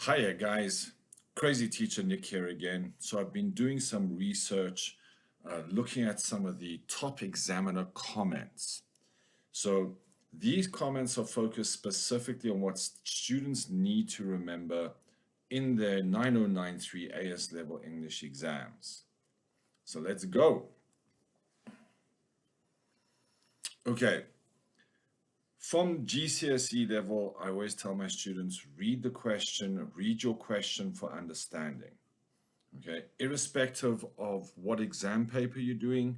Hiya guys, Crazy Teacher Nick here again. So I've been doing some research looking at some of the top examiner comments. So these comments are focused specifically on what students need to remember in their 9093 AS level English exams. So let's go. Okay. From GCSE level, I always tell my students, read the question, read your question for understanding. Okay, irrespective of what exam paper you're doing,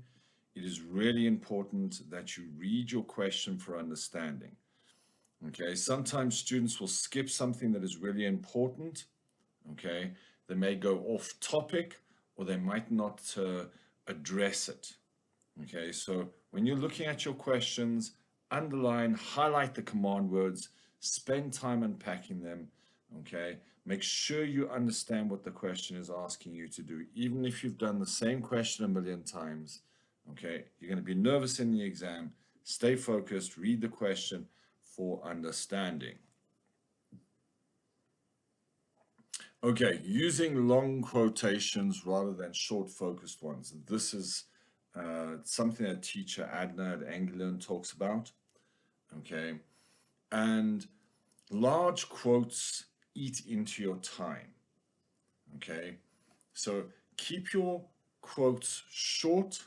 it is really important that you read your question for understanding. Okay, sometimes students will skip something that is really important. Okay, they may go off topic or they might not address it. Okay, so when you're looking at your questions, underline, highlight the command words, spend time unpacking them, okay? Make sure you understand what the question is asking you to do. Even if you've done the same question a million times, okay? You're going to be nervous in the exam. Stay focused, read the question for understanding. Okay, using long quotations rather than short focused ones. This is something that teacher Adna at Anglian talks about. Okay, and large quotes eat into your time. Okay, so keep your quotes short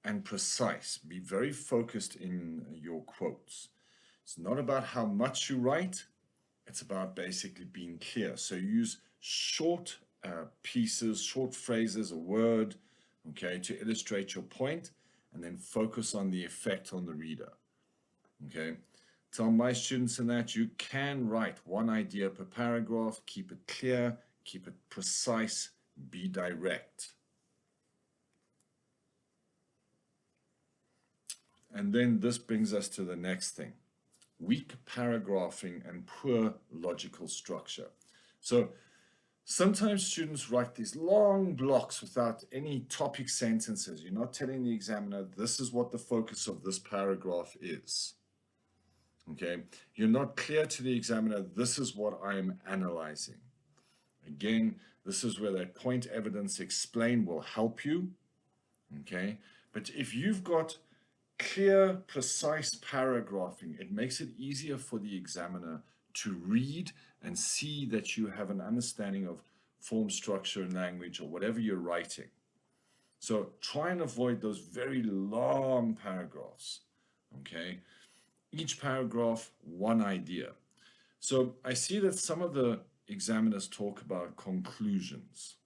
and precise. Be very focused in your quotes. It's not about how much you write, it's about basically being clear. So use short pieces, short phrases, a word, okay, to illustrate your point, and then focus on the effect on the reader. Okay, tell my students in that you can write one idea per paragraph, keep it clear, keep it precise, be direct. And then this brings us to the next thing, weak paragraphing and poor logical structure. So sometimes students write these long blocks without any topic sentences. You're not telling the examiner, this is what the focus of this paragraph is. Okay, you're not clear to the examiner, this is what I'm analyzing. Again, this is where that point evidence explain will help you. Okay, but if you've got clear, precise paragraphing, it makes it easier for the examiner to read and see that you have an understanding of form, structure, and language, or whatever you're writing. So try and avoid those very long paragraphs. Okay, each paragraph, one idea. So I see that some of the examiners talk about conclusions.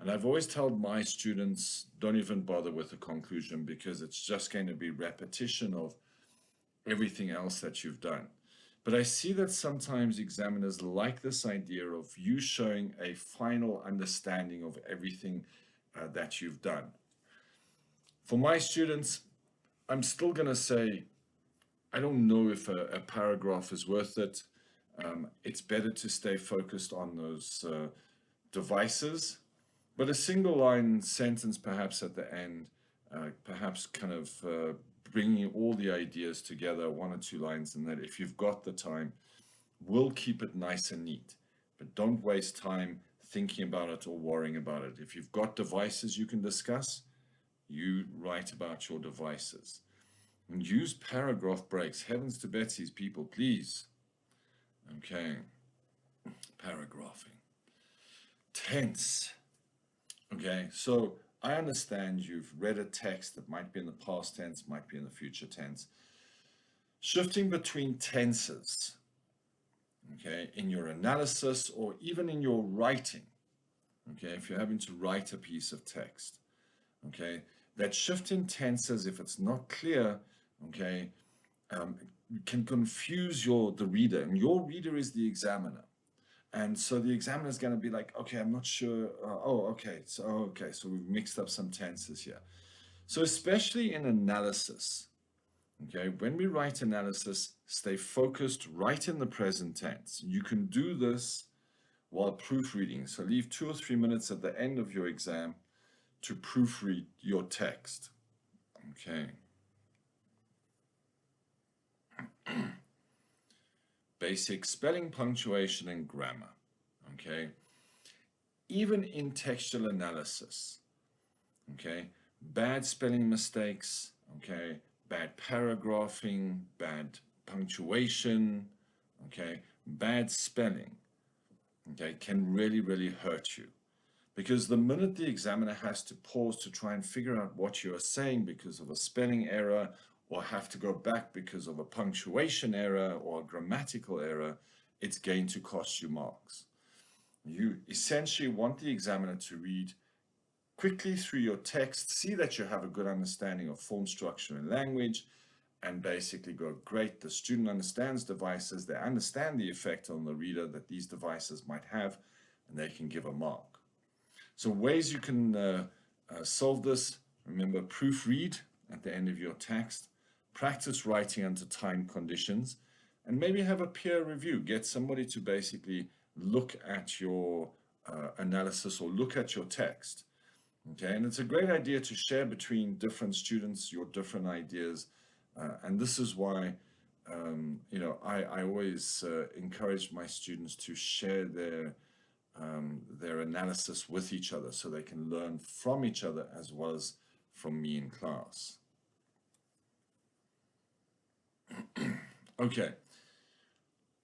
And I've always told my students, don't even bother with the conclusion because it's just going to be repetition of everything else that you've done. But I see that sometimes examiners like this idea of you showing a final understanding of everything that you've done. For my students, I'm still going to say, I don't know if a paragraph is worth it. It's better to stay focused on those devices, but a single line sentence perhaps at the end, perhaps kind of bringing all the ideas together, one or two lines, and that if you've got the time, will keep it nice and neat. But don't waste time thinking about it or worrying about it. If you've got devices you can discuss, you write about your devices. And use paragraph breaks. Heavens to Betsy's, people, please. Okay, paragraphing. Tense. Okay, so I understand you've read a text that might be in the past tense, might be in the future tense. Shifting between tenses, okay, in your analysis or even in your writing, okay, if you're having to write a piece of text, okay, that shift in tenses, if it's not clear, okay, can confuse the reader, and your reader is the examiner. And so the examiner is going to be like, okay, I'm not sure. Okay, so we've mixed up some tenses here. So especially in analysis, okay, when we write analysis, stay focused right in the present tense. You can do this while proofreading. So leave 2 or 3 minutes at the end of your exam to proofread your text. Okay. Basic spelling, punctuation, and grammar. okay? Even in textual analysis, okay? Bad spelling mistakes, okay? Bad paragraphing, bad punctuation, okay? Bad spelling, okay, can really, really hurt you. Because the minute the examiner has to pause to try and figure out what you are saying because of a spelling error, or have to go back because of a punctuation error or a grammatical error, it's going to cost you marks. You essentially want the examiner to read quickly through your text, see that you have a good understanding of form, structure, and language, and basically go, great, the student understands devices, they understand the effect on the reader that these devices might have, and they can give a mark. So ways you can solve this: remember, proofread at the end of your text, practice writing under time conditions, and maybe have a peer review. Get somebody to basically look at your analysis or look at your text. Okay, and it's a great idea to share between different students your different ideas, and this is why you know, I always encourage my students to share their analysis with each other so they can learn from each other as well as from me in class. Okay,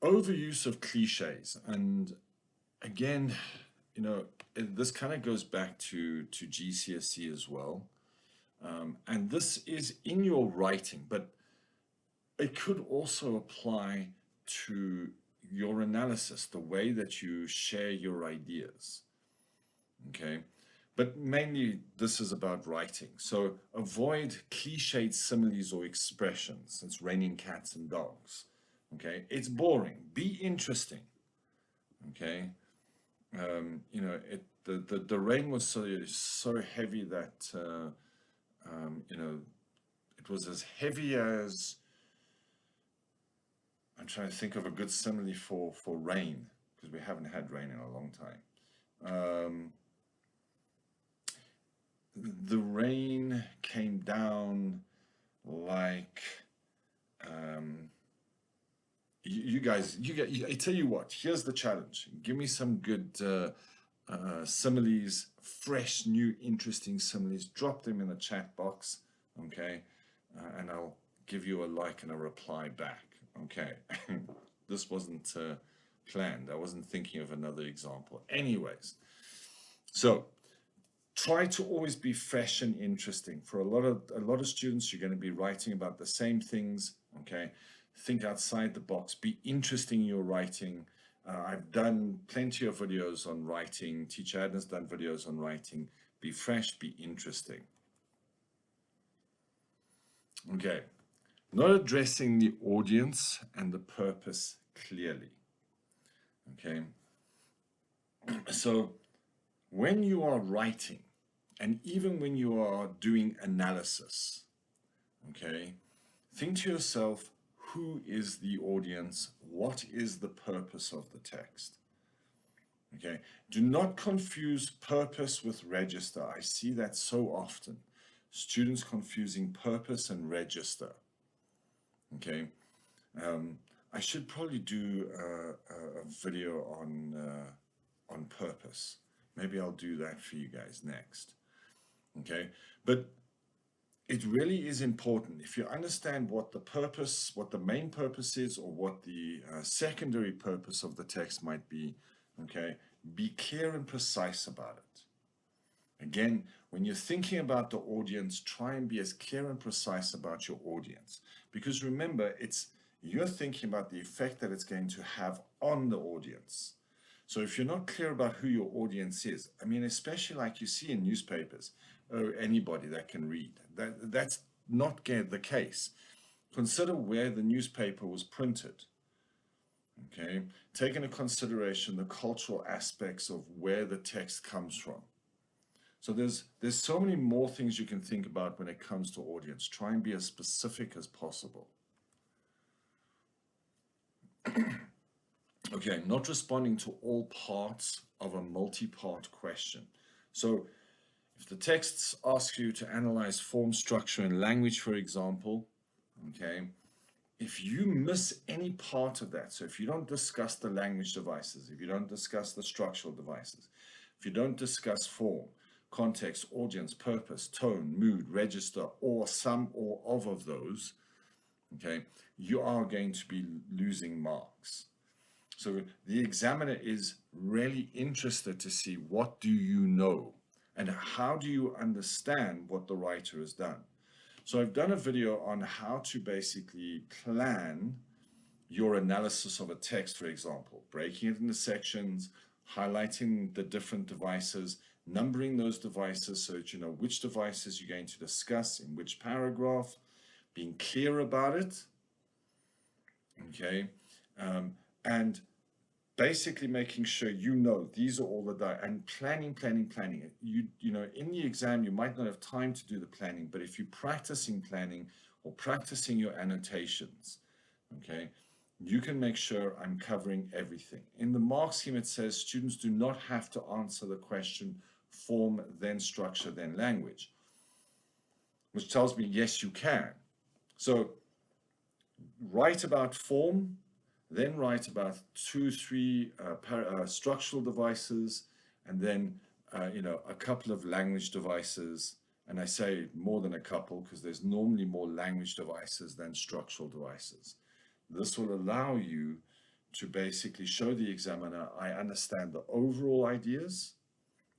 overuse of cliches, and again, you know, this kind of goes back to GCSE as well, and this is in your writing, but it could also apply to your analysis, the way that you share your ideas. Okay, but mainly this is about writing. So avoid cliched similes or expressions. It's raining cats and dogs. Okay, it's boring. Be interesting. Okay, you know, the rain was so heavy that you know, it was as heavy as, I'm trying to think of a good simile for rain, because we haven't had rain in a long time. The rain came down like, you guys, I tell you what, here's the challenge. Give me some good similes, fresh, new, interesting similes. Drop them in the chat box, okay? And I'll give you a like and a reply back, okay? This wasn't planned. I wasn't thinking of another example. Anyways, so try to always be fresh and interesting. For a lot of students, you're going to be writing about the same things, okay? Think outside the box, be interesting in your writing. I've done plenty of videos on writing. Teacher Adna's done videos on writing. Be fresh, be interesting. Okay, not addressing the audience and the purpose clearly. Okay, so when you are writing, and even when you are doing analysis, okay, think to yourself, who is the audience? What is the purpose of the text? Okay, do not confuse purpose with register. I see that so often. Students confusing purpose and register. Okay, I should probably do a video on purpose. Maybe I'll do that for you guys next. Okay, but it really is important. If you understand what the purpose, what the main purpose is, or what the secondary purpose of the text might be, okay, be clear and precise about it. Again, when you're thinking about the audience, try and be as clear and precise about your audience. Because remember, you're thinking about the effect that it's going to have on the audience. So if you're not clear about who your audience is, I mean, especially like you see in newspapers, or anybody that can read, that's not the case. Consider where the newspaper was printed. Okay, take into consideration the cultural aspects of where the text comes from. So there's so many more things you can think about when it comes to audience. Try and be as specific as possible. Okay, not responding to all parts of a multi-part question. So if the text asks you to analyze form, structure, and language, for example, okay, if you miss any part of that, so if you don't discuss the language devices, if you don't discuss the structural devices, if you don't discuss form, context, audience, purpose, tone, mood, register, or some or of those, okay, you are going to be losing marks. So the examiner is really interested to see what do you know and how do you understand what the writer has done. So I've done a video on how to basically plan your analysis of a text, for example, breaking it into sections, highlighting the different devices, numbering those devices so that you know which devices you're going to discuss in which paragraph, being clear about it, okay, and basically making sure you know these are all the and planning. You know, in the exam you might not have time to do the planning, but if you're practicing planning or practicing your annotations, okay, you can make sure I'm covering everything. In the mark scheme it says students do not have to answer the question form, then structure, then language, which tells me yes you can. So write about form, then write about 2-3 structural devices, and then you know, a couple of language devices. And I say more than a couple because there's normally more language devices than structural devices. This will allow you to basically show the examiner I understand the overall ideas,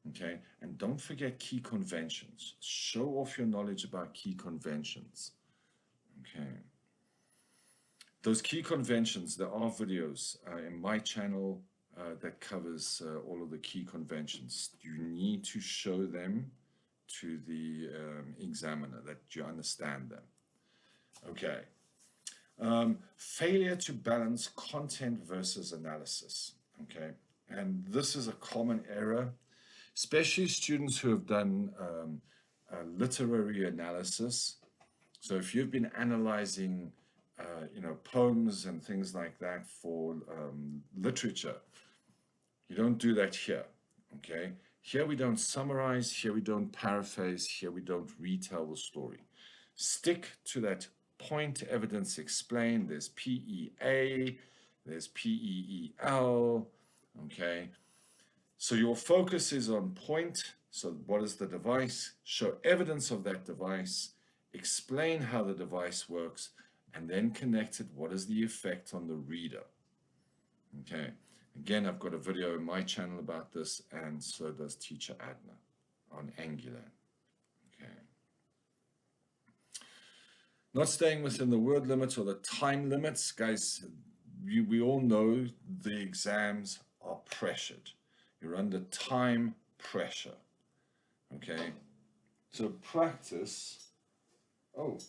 okay, and don't forget key conventions. Show off your knowledge about key conventions, okay. Those key conventions, there are videos in my channel that covers all of the key conventions. You need to show them to the examiner that you understand them. Okay. Failure to balance content versus analysis. Okay. And this is a common error, especially students who have done literary analysis. So if you've been analyzing you know, poems and things like that for literature, you don't do that here, okay? Here we don't summarize, here we don't paraphrase, here we don't retell the story. Stick to that point, evidence, explain. There's PEA, there's PEEL, okay? So your focus is on point. So what is the device? Show evidence of that device, explain how the device works, and then connect it. What is the effect on the reader? Okay. Again, I've got a video in my channel about this, and so does teacher Adna on Angular. Okay. Not staying within the word limit or the time limits, guys. We all know the exams are pressured. You're under time pressure. Okay. So practice. Oh.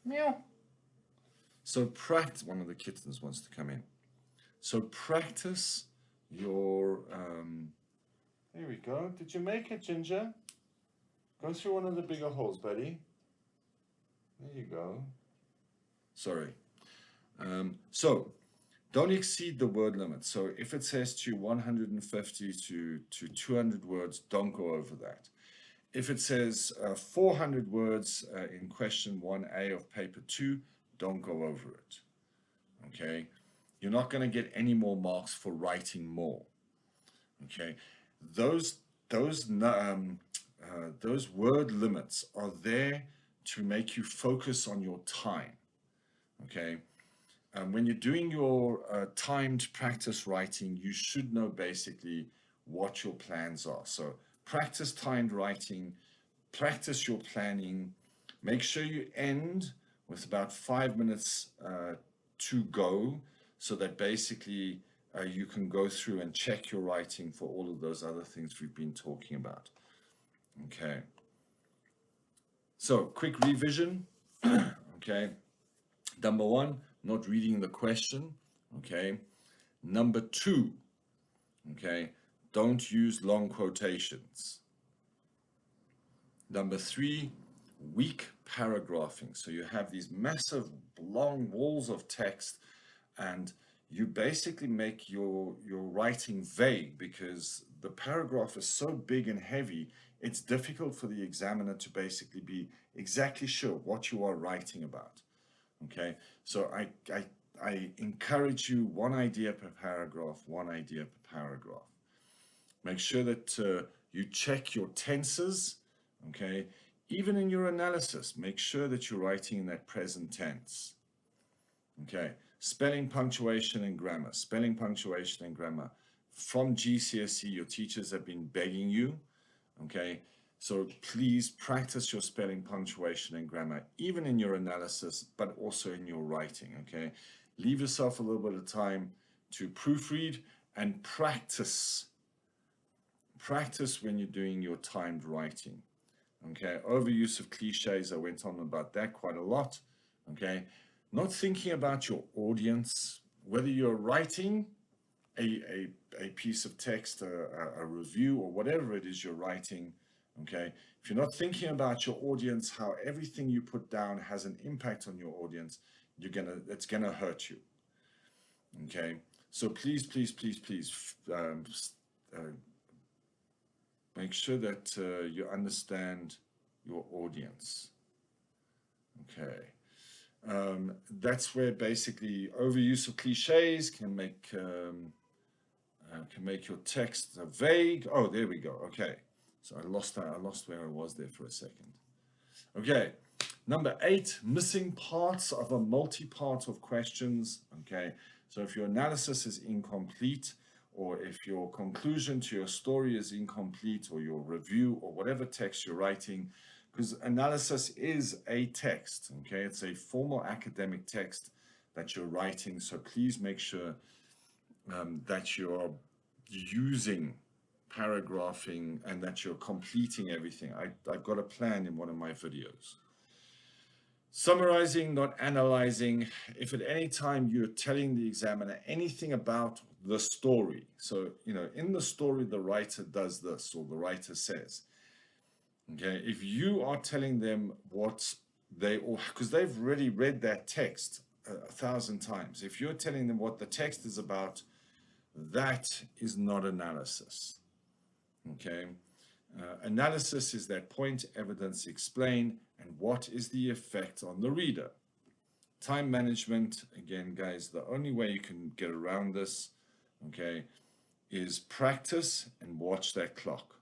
Meow. So practice, one of the kittens wants to come in. So practice your, there we go. Did you make it, Ginger? Go through one of the bigger holes, buddy. There you go. Sorry. So don't exceed the word limit. So if it says to you 150 to 200 words, don't go over that. If it says 400 words in question 1A of paper 2, don't go over it, okay? You're not going to get any more marks for writing more, okay? Those word limits are there to make you focus on your time, okay? When you're doing your timed practice writing, you should know basically what your plans are. So practice timed writing, practice your planning, make sure you end with about 5 minutes to go, so that basically you can go through and check your writing for all of those other things we've been talking about. Okay. So quick revision. Okay. Number 1, not reading the question. Okay. Number 2, okay, don't use long quotations. Number 3, weak paragraphing. So you have these massive long walls of text, and you basically make your writing vague because the paragraph is so big and heavy, it's difficult for the examiner to basically be exactly sure what you are writing about. Okay, so I encourage you, one idea per paragraph, one idea per paragraph. Make sure that you check your tenses, okay? Even in your analysis, make sure that you're writing in that present tense, okay? Spelling, punctuation, and grammar. Spelling, punctuation, and grammar. From GCSE, your teachers have been begging you, okay? So please practice your spelling, punctuation, and grammar, even in your analysis, but also in your writing, okay? Leave yourself a little bit of time to proofread and practice. Practice when you're doing your timed writing, okay? Overuse of cliches, I went on about that quite a lot, okay? Not thinking about your audience, whether you're writing a piece of text, a review, or whatever it is you're writing, okay? If you're not thinking about your audience, how everything you put down has an impact on your audience, it's gonna hurt you, okay? So please, please, please, please, make sure that you understand your audience, okay? That's where basically overuse of cliches can make your text vague. Oh, there we go. Okay, so I lost where I was there for a second. Okay, number 8, missing parts of a multi-part of questions. Okay, so if your analysis is incomplete, or if your conclusion to your story is incomplete, or your review, or whatever text you're writing, because analysis is a text, okay? It's a formal academic text that you're writing, so please make sure that you're using paragraphing and that you're completing everything. I've got a plan in one of my videos. Summarizing, not analyzing. If at any time you're telling the examiner anything about the story, so, you know, in the story, the writer does this, or the writer says, okay, if you are telling them what they, or because they've already read that text 1,000 times, if you're telling them what the text is about, that is not analysis, okay? Analysis is that point, evidence, explain, and what is the effect on the reader. Time management, again, guys, the only way you can get around this, okay, is practice and watch that clock,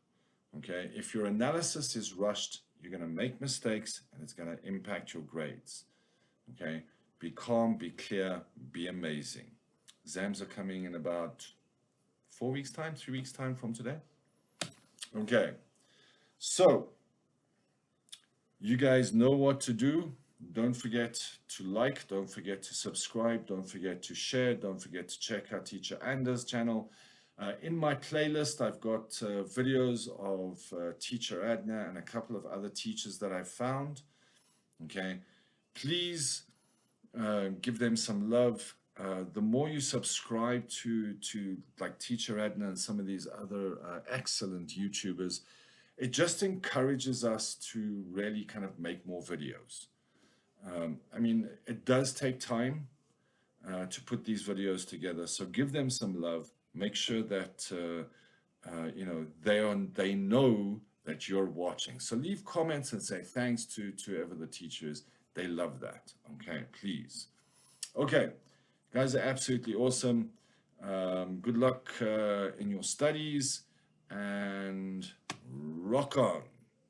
okay? If your analysis is rushed, you're going to make mistakes and it's going to impact your grades, okay? Be calm, be clear, be amazing. Exams are coming in about 4 weeks' time, 3 weeks' time from today. Okay, so you guys know what to do. Don't forget to like, don't forget to subscribe, don't forget to share, don't forget to check out Teacher Anders' channel. In my playlist, I've got videos of Teacher Adna and a couple of other teachers that I've found. Okay, please give them some love. The more you subscribe to like Teacher Adna and some of these other excellent YouTubers, it just encourages us to really kind of make more videos. I mean, it does take time to put these videos together, so give them some love. Make sure that you know, they know that you're watching. So leave comments and say thanks to whoever the teacher is. They love that. Okay, please. Okay, guys are absolutely awesome. Good luck in your studies and rock on.